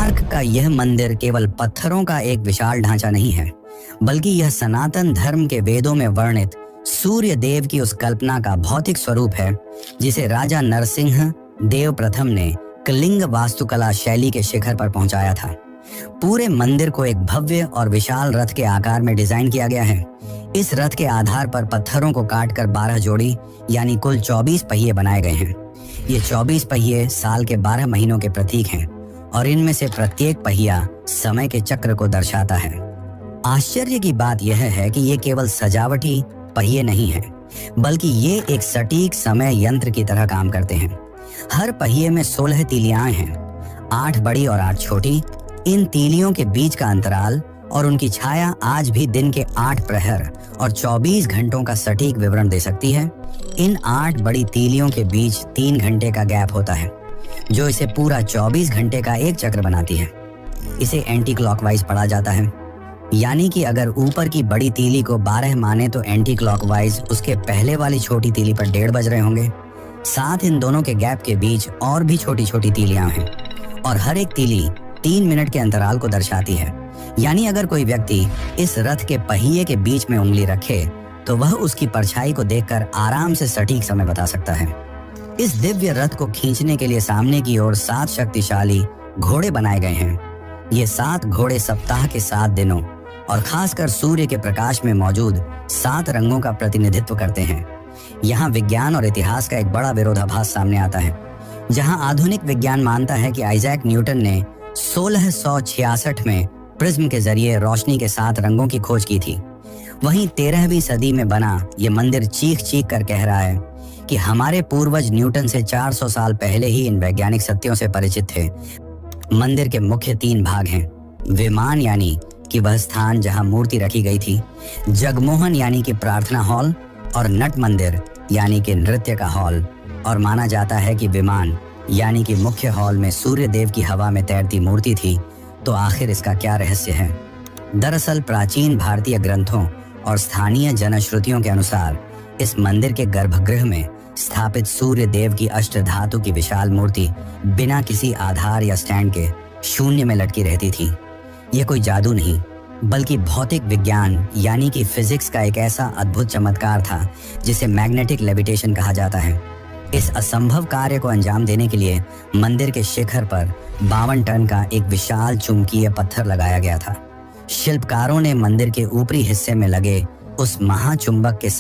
कोणार्क का यह मंदिर केवल पत्थरों का एक विशाल ढांचा नहीं है, बल्कि यह सनातन धर्म के वेदों में वर्णित सूर्य देव की उस कल्पना का भौतिक स्वरूप है जिसे राजा नरसिंह देव प्रथम ने कलिंग वास्तुकला शैली के शिखर पर पहुंचाया था। पूरे मंदिर को एक भव्य और विशाल रथ के आकार में डिजाइन किया गया है। इस रथ के आधार पर पत्थरों को काटकर 12 जोड़ी यानी कुल 24 पहिए बनाए गए हैं। ये 24 पहिए साल के 12 महीनों के प्रतीक हैं और इनमें से प्रत्येक पहिया समय के चक्र को दर्शाता है। आश्चर्य की बात यह है कि ये केवल सजावटी पहिए नहीं हैं, बल्कि ये एक सटीक समय यंत्र की तरह काम करते हैं। हर पहिए में 16 तीलियां हैं, 8 बड़ी और 8 छोटी। इन तीलियों के बीच का अंतराल और उनकी छाया आज भी दिन के 8 प्रहर और 24 घंटों का सटीक विवरण दे सकती है। इन 8 बड़ी तीलियों के बीच 3 घंटे का गैप होता है, जो इसे पूरा 24 घंटे का एक चक्र बनाती है। इसे एंटी क्लॉकवाइज पढ़ा जाता है, यानी कि अगर ऊपर की बड़ी तीली को 12 माने तो एंटी क्लॉकवाइज उसके पहले वाली छोटी तीली पर 1:30 बज रहे होंगे। साथ इन दोनों के गैप के बीच और भी छोटी छोटी तीलियां हैं और हर एक तीली 3 मिनट के अंतराल को दर्शाती है। यानी अगर कोई व्यक्ति इस रथ के पहिए के बीच में उंगली रखे तो वह उसकी परछाई को देखकर आराम से सटीक समय बता सकता है। इस दिव्य रथ को खींचने के लिए सामने की ओर 7 शक्तिशाली घोड़े बनाए गए हैं। ये 7 घोड़े सप्ताह के 7 दिनों और खासकर सूर्य के प्रकाश में मौजूद 7 रंगों का प्रतिनिधित्व करते हैं। यहाँ विज्ञान और इतिहास का एक बड़ा विरोधाभास सामने आता है। जहाँ आधुनिक विज्ञान मानता है कि आइजैक न्यूटन ने 1666 में प्रिज्म के जरिए रोशनी के 7 रंगों की खोज की थी, वहीं 13वीं सदी में बना ये मंदिर चीख चीख कर कह रहा है कि हमारे पूर्वज न्यूटन से 400 साल पहले ही इन वैज्ञानिक सत्यों से परिचित थे। मंदिर के मुख्य 3 भाग हैं। विमान यानी कि वह स्थान जहां मूर्ति रखी गई थी, जगमोहन यानी कि प्रार्थना हॉल, और नट मंदिर यानी कि नृत्य का हॉल। और माना जाता है कि विमान यानी कि मुख्य हॉल में सूर्य देव की हवा में तैरती मूर्ति थी। तो आखिर इसका क्या रहस्य है? दरअसल प्राचीन भारतीय ग्रंथों और स्थानीय जनश्रुतियों के अनुसार इस मंदिर के गर्भगृह में स्थापित सूर्य देव की अष्टधातु की विशाल मूर्ति बिना किसी आधार या स्टैंड के शून्य में लटकी रहती थी। ये कोई जादू नहीं, बल्कि भौतिक विज्ञान यानी कि फिजिक्स का एक ऐसा अद्भुत चमत्कार था जिसे मैग्नेटिक लेविटेशन कहा जाता है। इस असंभव कार्य को अंजाम देने के लिए मंदिर के शिखर पर 52 टन का एक विशाल चुंबकीय पत्थर लगाया गया था। शिल्पकारों ने मंदिर के ऊपरी हिस्से में लगे उस महाचुंबक के